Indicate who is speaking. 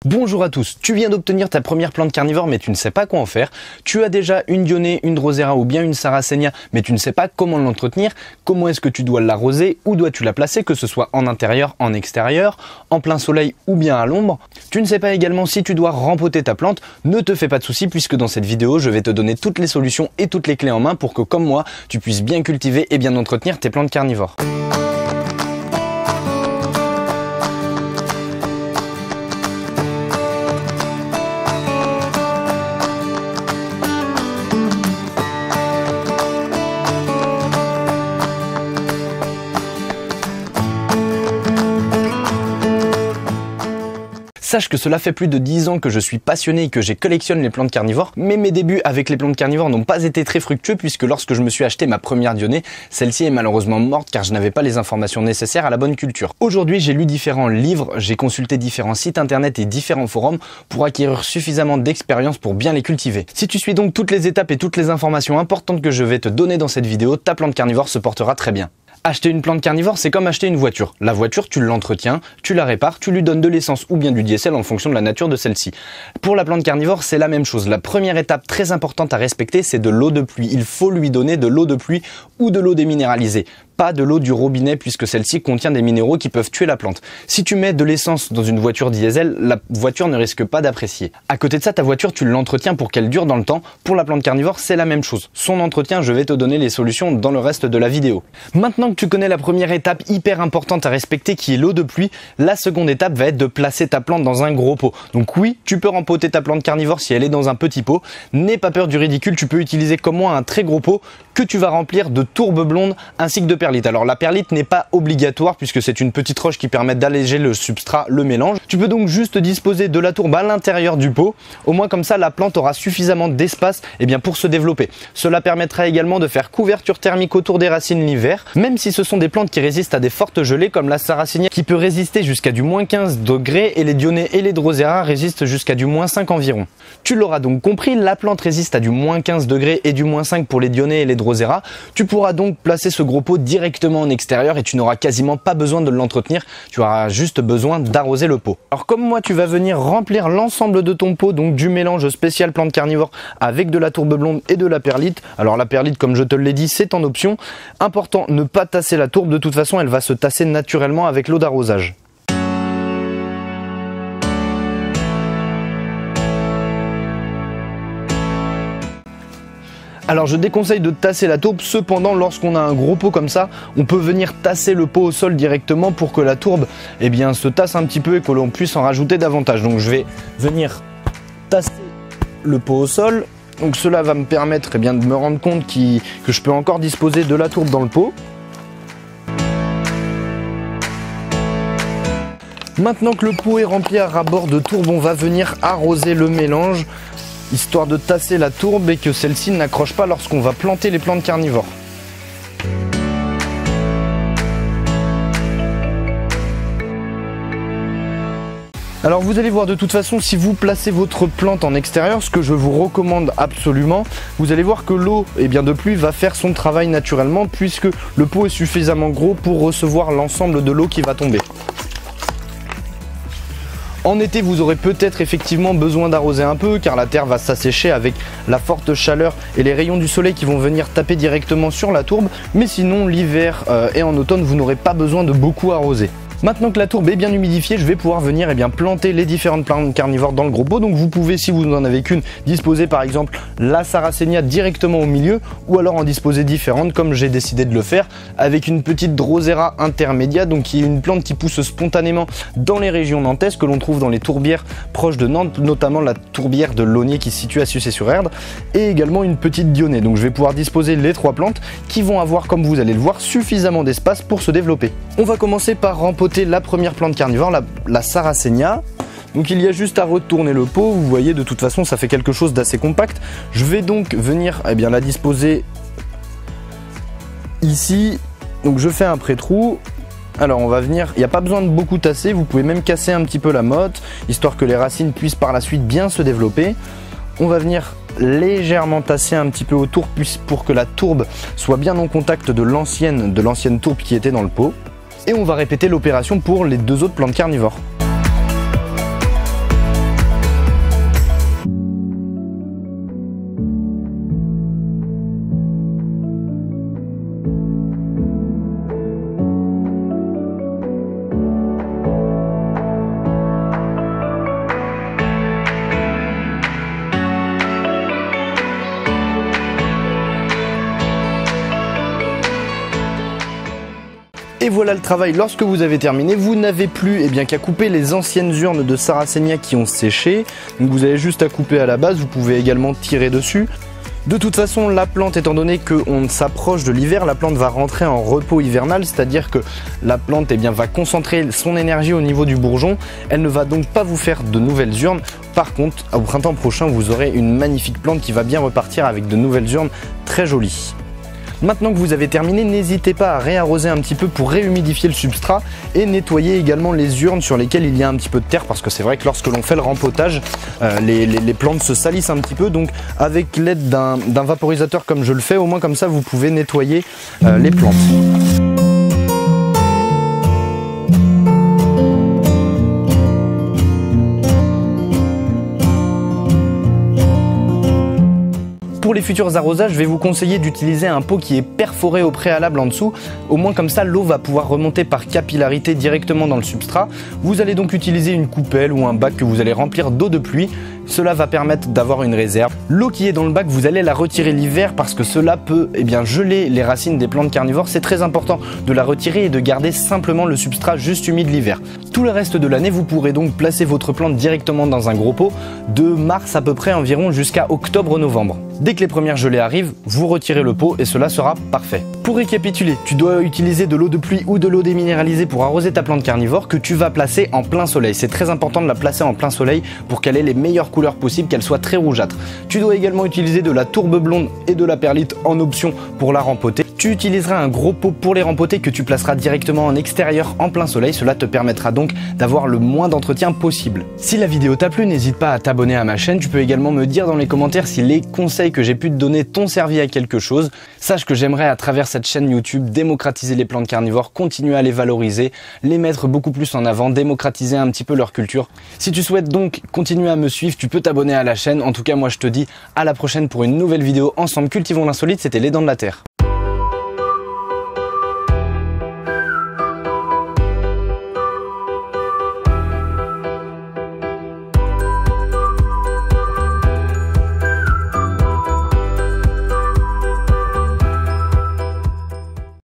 Speaker 1: Bonjour à tous, tu viens d'obtenir ta première plante carnivore mais tu ne sais pas quoi en faire. Tu as déjà une Dionée, une Drosera ou bien une Sarracenia mais tu ne sais pas comment l'entretenir, comment est-ce que tu dois l'arroser, où dois-tu la placer, que ce soit en intérieur, en extérieur, en plein soleil ou bien à l'ombre. Tu ne sais pas également si tu dois rempoter ta plante, ne te fais pas de soucis puisque dans cette vidéo je vais te donner toutes les solutions et toutes les clés en main pour que comme moi tu puisses bien cultiver et bien entretenir tes plantes carnivores. Sache que cela fait plus de 10 ans que je suis passionné et que j'ai collectionné les plantes carnivores, mais mes débuts avec les plantes carnivores n'ont pas été très fructueux puisque lorsque je me suis acheté ma première Dionée, celle-ci est malheureusement morte car je n'avais pas les informations nécessaires à la bonne culture. Aujourd'hui, j'ai lu différents livres, j'ai consulté différents sites internet et différents forums pour acquérir suffisamment d'expérience pour bien les cultiver. Si tu suis donc toutes les étapes et toutes les informations importantes que je vais te donner dans cette vidéo, ta plante carnivore se portera très bien. Acheter une plante carnivore, c'est comme acheter une voiture. La voiture, tu l'entretiens, tu la répares, tu lui donnes de l'essence ou bien du diesel en fonction de la nature de celle-ci. Pour la plante carnivore, c'est la même chose. La première étape très importante à respecter, c'est de l'eau de pluie. Il faut lui donner de l'eau de pluie ou de l'eau déminéralisée. Pas de l'eau du robinet puisque celle-ci contient des minéraux qui peuvent tuer la plante. Si tu mets de l'essence dans une voiture diesel, la voiture ne risque pas d'apprécier. À côté de ça, ta voiture, tu l'entretiens pour qu'elle dure dans le temps. Pour la plante carnivore, c'est la même chose. Son entretien, je vais te donner les solutions dans le reste de la vidéo. Maintenant que tu connais la première étape hyper importante à respecter qui est l'eau de pluie, la seconde étape va être de placer ta plante dans un gros pot. Donc oui, tu peux rempoter ta plante carnivore si elle est dans un petit pot. N'aie pas peur du ridicule, tu peux utiliser comme moi un très gros pot que tu vas remplir de tourbe blonde ainsi que de perlite. Alors la perlite n'est pas obligatoire puisque c'est une petite roche qui permet d'alléger le substrat, le mélange. Tu peux donc juste disposer de la tourbe à l'intérieur du pot. Au moins comme ça la plante aura suffisamment d'espace pour se développer. Cela permettra également de faire couverture thermique autour des racines l'hiver, même si ce sont des plantes qui résistent à des fortes gelées comme la Sarracenia qui peut résister jusqu'à du moins 15 degrés et les Dionée et les Drosera résistent jusqu'à du moins 5 environ. Tu l'auras donc compris, la plante résiste à du moins 15 degrés et du moins 5 pour les Dionée et les Drosera. Tu pourras donc placer ce gros pot directement en extérieur et tu n'auras quasiment pas besoin de l'entretenir, tu auras juste besoin d'arroser le pot. Alors comme moi, tu vas venir remplir l'ensemble de ton pot, donc du mélange spécial plante carnivore avec de la tourbe blonde et de la perlite. Alors la perlite, comme je te l'ai dit, c'est en option. Important, ne pas tasser la tourbe, de toute façon elle va se tasser naturellement avec l'eau d'arrosage. Alors je déconseille de tasser la tourbe, cependant lorsqu'on a un gros pot comme ça, on peut venir tasser le pot au sol directement pour que la tourbe se tasse un petit peu et que l'on puisse en rajouter davantage. Donc je vais venir tasser le pot au sol. Donc cela va me permettre de me rendre compte que je peux encore disposer de la tourbe dans le pot. Maintenant que le pot est rempli à ras-bord de tourbe, on va venir arroser le mélange, histoire de tasser la tourbe et que celle-ci n'accroche pas lorsqu'on va planter les plantes carnivores. Alors vous allez voir de toute façon, si vous placez votre plante en extérieur, ce que je vous recommande absolument, vous allez voir que l'eau de pluie va faire son travail naturellement puisque le pot est suffisamment gros pour recevoir l'ensemble de l'eau qui va tomber. En été, vous aurez peut-être effectivement besoin d'arroser un peu car la terre va s'assécher avec la forte chaleur et les rayons du soleil qui vont venir taper directement sur la tourbe. Mais sinon, l'hiver et en automne, vous n'aurez pas besoin de beaucoup arroser. Maintenant que la tourbe est bien humidifiée, je vais pouvoir venir planter les différentes plantes carnivores dans le gros pot. Donc vous pouvez, si vous n'en avez qu'une, disposer par exemple la Sarracenia directement au milieu ou alors en disposer différentes comme j'ai décidé de le faire avec une petite Drosera intermédia, donc qui est une plante qui pousse spontanément dans les régions nantaises que l'on trouve dans les tourbières proches de Nantes, notamment la tourbière de Launier qui se situe à Sucé-sur-Erdre et également une petite Dionée. Donc je vais pouvoir disposer les trois plantes qui vont avoir, comme vous allez le voir, suffisamment d'espace pour se développer. On va commencer par rempoter la première plante carnivore, la Sarracenia. Donc il y a juste à retourner le pot, vous voyez de toute façon ça fait quelque chose d'assez compact. Je vais donc venir la disposer ici, donc je fais un pré-trou. Alors on va venir, il n'y a pas besoin de beaucoup tasser, vous pouvez même casser un petit peu la motte, histoire que les racines puissent par la suite bien se développer. On va venir légèrement tasser un petit peu autour pour que la tourbe soit bien en contact de l'ancienne tourbe qui était dans le pot. Et on va répéter l'opération pour les deux autres plantes carnivores. Et voilà le travail lorsque vous avez terminé. Vous n'avez plus qu'à couper les anciennes urnes de Sarracenia qui ont séché. Donc vous avez juste à couper à la base, vous pouvez également tirer dessus. De toute façon, la plante, étant donné qu'on s'approche de l'hiver, la plante va rentrer en repos hivernal, c'est-à-dire que la plante va concentrer son énergie au niveau du bourgeon. Elle ne va donc pas vous faire de nouvelles urnes. Par contre, au printemps prochain, vous aurez une magnifique plante qui va bien repartir avec de nouvelles urnes très jolies. Maintenant que vous avez terminé, n'hésitez pas à réarroser un petit peu pour réhumidifier le substrat et nettoyer également les urnes sur lesquelles il y a un petit peu de terre, parce que c'est vrai que lorsque l'on fait le rempotage, les plantes se salissent un petit peu. Donc avec l'aide d'un vaporisateur comme je le fais, au moins comme ça vous pouvez nettoyer les plantes. Pour les futurs arrosages, je vais vous conseiller d'utiliser un pot qui est perforé au préalable en dessous. Au moins comme ça, l'eau va pouvoir remonter par capillarité directement dans le substrat. Vous allez donc utiliser une coupelle ou un bac que vous allez remplir d'eau de pluie. Cela va permettre d'avoir une réserve. L'eau qui est dans le bac, vous allez la retirer l'hiver parce que cela peut geler les racines des plantes carnivores. C'est très important de la retirer et de garder simplement le substrat juste humide l'hiver. Tout le reste de l'année, vous pourrez donc placer votre plante directement dans un gros pot de mars à peu près environ jusqu'à octobre-novembre. Dès que les premières gelées arrivent, vous retirez le pot et cela sera parfait. Pour récapituler, tu dois utiliser de l'eau de pluie ou de l'eau déminéralisée pour arroser ta plante carnivore que tu vas placer en plein soleil. C'est très important de la placer en plein soleil pour qu'elle ait les meilleures couleurs possibles, qu'elle soit très rougeâtre. Tu dois également utiliser de la tourbe blonde et de la perlite en option pour la rempoter. Tu utiliseras un gros pot pour les rempoter que tu placeras directement en extérieur en plein soleil. Cela te permettra donc d'avoir le moins d'entretien possible. Si la vidéo t'a plu, n'hésite pas à t'abonner à ma chaîne. Tu peux également me dire dans les commentaires si les conseils que j'ai pu te donner t'ont servi à quelque chose. Sache que j'aimerais à travers cette chaîne YouTube démocratiser les plantes carnivores, continuer à les valoriser, les mettre beaucoup plus en avant, démocratiser un petit peu leur culture. Si tu souhaites donc continuer à me suivre, tu peux t'abonner à la chaîne. En tout cas, moi je te dis à la prochaine pour une nouvelle vidéo. Ensemble, cultivons l'insolite, c'était Les Dents de la Terre.